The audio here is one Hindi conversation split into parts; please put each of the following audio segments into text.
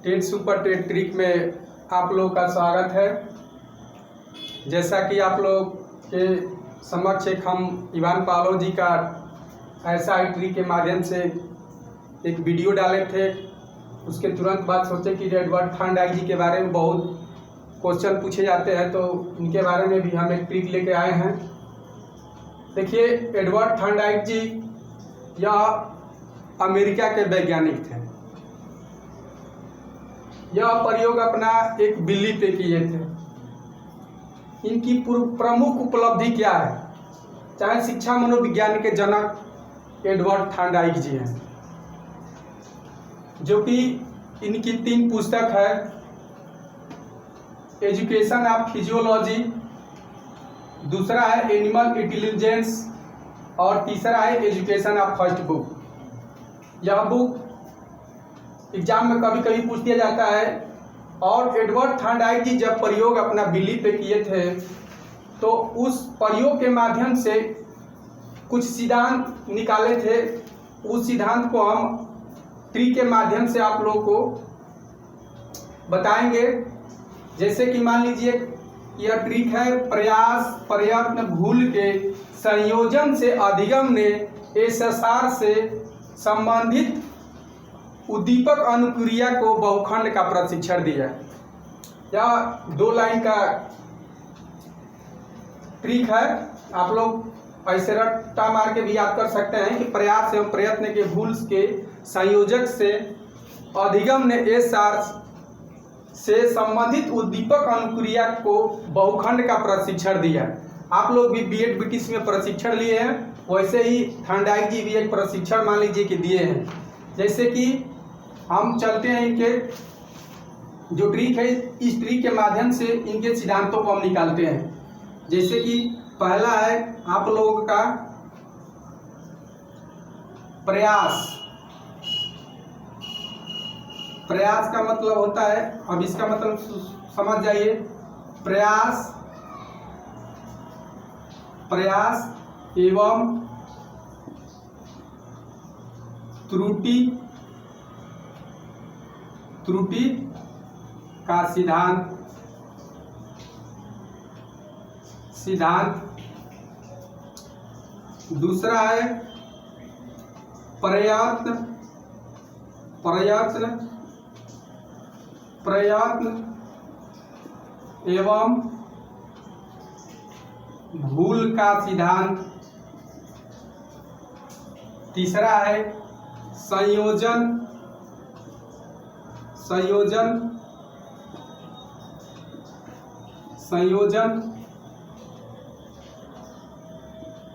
टेट सुपर टेट ट्रिक में आप लोगों का स्वागत है। जैसा कि आप लोग के समक्ष एक हम इवान पावलोव जी का ऐसा ट्रिक के माध्यम से एक वीडियो डाले थे। उसके तुरंत बाद सोचे कि एडवर्ड थॉर्नडाइक जी के बारे में बहुत क्वेश्चन पूछे जाते हैं, तो इनके बारे में भी हम एक ट्रिक लेके आए हैं। देखिए, एडवर्ड थॉर्नडाइक जी यह अमेरिका के वैज्ञानिक थे। यह प्रयोग अपना एक बिल्ली पे किए थे। इनकी प्रमुख उपलब्धि क्या है? चाहे शिक्षा मनोविज्ञान के जनक एडवर्ड थॉर्नडाइक जी हैं, जो कि इनकी 3 पुस्तक है, एजुकेशन ऑफ फिजियोलॉजी, दूसरा है एनिमल इंटेलिजेंस और तीसरा है एजुकेशन ऑफ फर्स्ट बुक। यह बुक एग्जाम में कभी कभी पूछ दिया जाता है। और एडवर्ड थॉर्नडाइक जी जब प्रयोग अपना बिल्ली पे किए थे, तो उस प्रयोग के माध्यम से कुछ सिद्धांत निकाले थे। उस सिद्धांत को हम ट्रिक के माध्यम से आप लोगों को बताएंगे। जैसे कि मान लीजिए, यह ट्रिक है, प्रयास प्रयत्न भूल के संयोजन से अधिगम ने एसएसआर से संबंधित उद्दीपक अनुक्रिया को बहुखंड का प्रशिक्षण दिया। यह 2 लाइन का ट्रिक है। आप लोग ऐसे रट्टा मार के भी याद कर सकते हैं कि प्रयास एवं प्रयत्न के भूल के संयोजक से अधिगम ने एसआर से संबंधित उद्दीपक अनुक्रिया को बहुखंड का प्रशिक्षण दिया। आप लोग भी बीएड बीटीसी में प्रशिक्षण लिए हैं, वैसे ही थॉर्नडाइक जी भी एक प्रशिक्षण मान लीजिए कि दिए हैं। जैसे कि हम चलते हैं, इनके जो ट्रिक है, इस ट्रिक के माध्यम से इनके सिद्धांतों को हम निकालते हैं। जैसे कि पहला है आप लोगों का प्रयास। प्रयास का मतलब होता है, अब इसका मतलब समझ जाइए, प्रयास एवं त्रुटि का सिद्धांत। दूसरा है प्रयत्न एवं भूल का सिद्धांत। तीसरा है संयोजन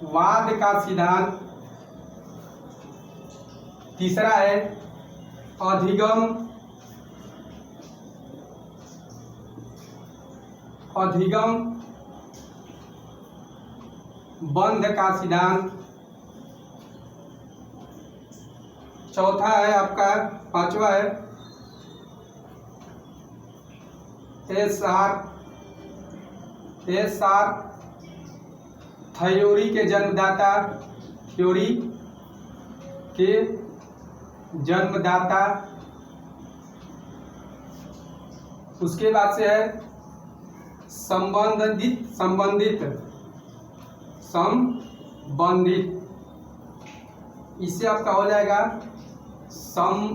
वाद का सिद्धांत। तीसरा है अधिगम बंध का सिद्धांत। चौथा है आपका, 5वां है एसआर थ्योरी के जन्मदाता। उसके बाद से है संबंधित। इससे आपका हो जाएगा संबंधवाद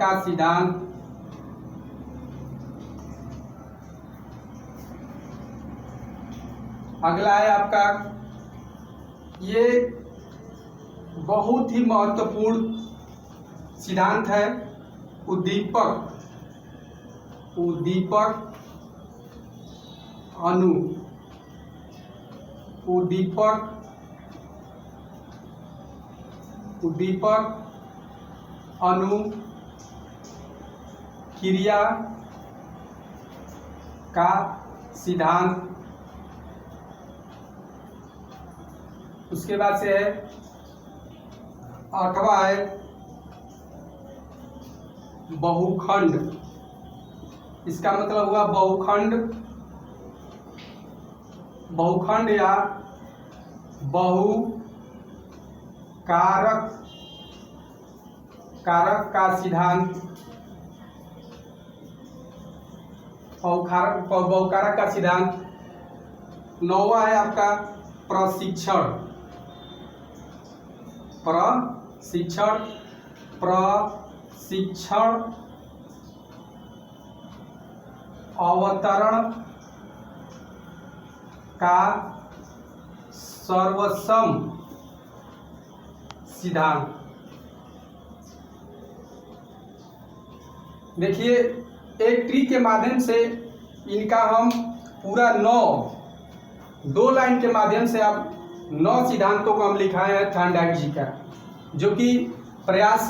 का सिद्धांत। अगला है आपका, ये बहुत ही महत्वपूर्ण सिद्धांत है, उद्दीपक अनु क्रिया का सिद्धांत। उसके बाद से है 8वां है बहुखंड। इसका मतलब हुआ बहुखंड या बहुकारक कारक का सिद्धांत, बहुकारक का सिद्धांत। 9वां है आपका प्रशिक्षण, अवतरण का सर्वसम सिद्धांत। देखिए एक ट्री के माध्यम से इनका हम पूरा 2 लाइन के माध्यम से आप 9 सिद्धांतों को हम लिखाए हैं थॉर्नडाइक जी का, जो कि प्रयास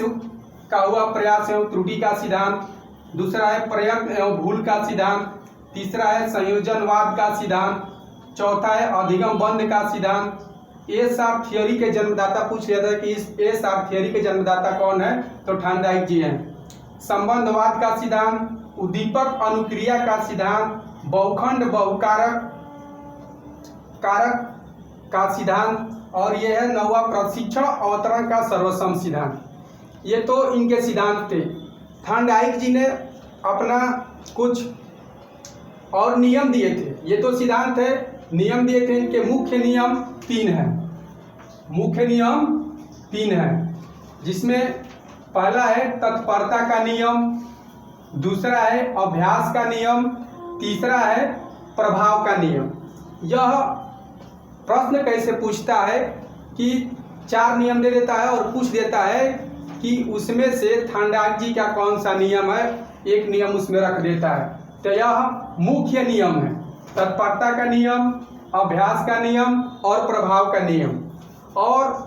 का हुआ प्रयास एवं त्रुटि का सिद्धांत, दूसरा है प्रयत्न एवं भूल का सिद्धांत, तीसरा है संयोजनवाद का सिद्धांत, चौथा है अधिगम बंध का सिद्धांत। ए शार्प थियोरी के जन्मदाता पूछ लिया था कि इस ए शार्प थियोरी के जन्मदाता कौन है, तो थॉर्नडाइक जी हैं। संबंधवाद का सिद्धांत, उद्दीपक अनुक्रिया का सिद्धांत, बहुखंड बहुकारक का सिद्धांत, और यह है 9वां प्रशिक्षण अवतरण का सर्वसम सिद्धांत। ये तो इनके सिद्धांत थे। थॉर्नडाइक जी ने अपना कुछ और नियम दिए थे। ये तो सिद्धांत है, नियम दिए थे। इनके मुख्य नियम 3 हैं, मुख्य नियम 3 हैं, जिसमें पहला है तत्परता का नियम, दूसरा है अभ्यास का नियम, तीसरा है प्रभाव का नियम। यह प्रश्न कैसे पूछता है कि 4 नियम दे देता है और पूछ देता है कि उसमें से थॉर्नडाइक जी का कौन सा नियम है, एक नियम उसमें रख देता है। तो यह मुख्य नियम है, तत्परता का नियम, अभ्यास का नियम और प्रभाव का नियम। और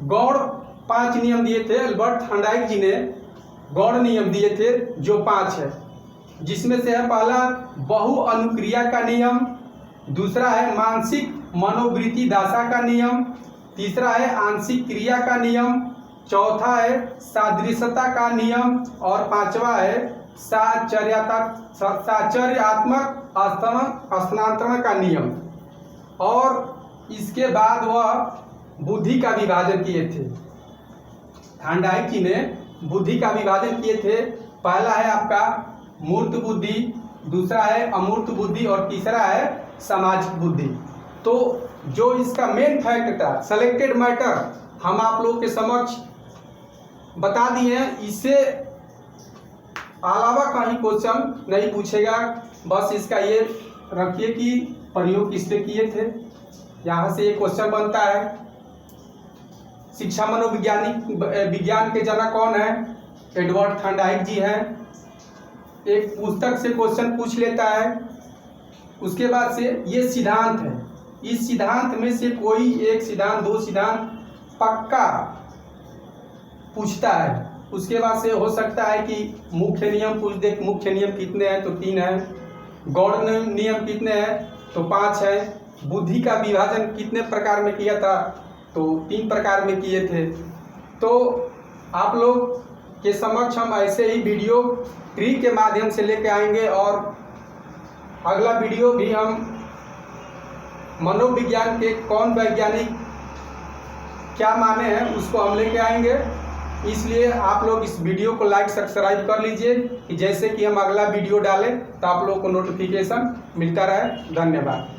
गौण 5 नियम दिए थे। अल्बर्ट थॉर्नडाइक जी ने गौण नियम दिए थे जो 5 है, जिसमें से है पहला बहु अनुक्रिया का नियम, दूसरा है मानसिक मनोवृत्ति दशा का नियम, तीसरा है आंशिक क्रिया का नियम, चौथा है सादृश्यता का नियम और 5वां है साचर्यात्मक स्थानांतरण का नियम। और इसके बाद वह बुद्धि का विभाजन किए थे। थॉर्नडाइक जी ने बुद्धि का विभाजन किए थे। पहला है आपका मूर्त बुद्धि, दूसरा है अमूर्त बुद्धि और तीसरा है सामाजिक बुद्धि। तो जो इसका मेन फैक्ट था, सेलेक्टेड मैटर, हम आप लोगों के समक्ष बता दिए हैं। इससे अलावा कहीं क्वेश्चन नहीं पूछेगा। बस इसका ये रखिए कि प्रयोग किसने किए थे, यहाँ से ये क्वेश्चन बनता है। शिक्षा विज्ञान के जनक कौन है, एडवर्ड थॉर्नडाइक जी हैं। एक पुस्तक से क्वेश्चन पूछ लेता है। उसके बाद से ये सिद्धांत है, इस सिद्धांत में से कोई एक सिद्धांत 2 सिद्धांत पक्का पूछता है। उसके बाद से हो सकता है कि मुख्य नियम पूछ दे, मुख्य नियम कितने हैं, तो 3 हैं। गौण नियम कितने हैं, तो 5 हैं। बुद्धि का विभाजन कितने प्रकार में किया था, तो 3 प्रकार में किए थे। तो आप लोग के समक्ष हम ऐसे ही वीडियो ट्री के माध्यम से लेके आएंगे, और अगला वीडियो भी हम मनोविज्ञान के कौन वैज्ञानिक क्या माने हैं उसको हम लेके आएंगे। इसलिए आप लोग इस वीडियो को लाइक सब्सक्राइब कर लीजिए कि जैसे कि हम अगला वीडियो डालें तो आप लोगों को नोटिफिकेशन मिलता रहे। धन्यवाद।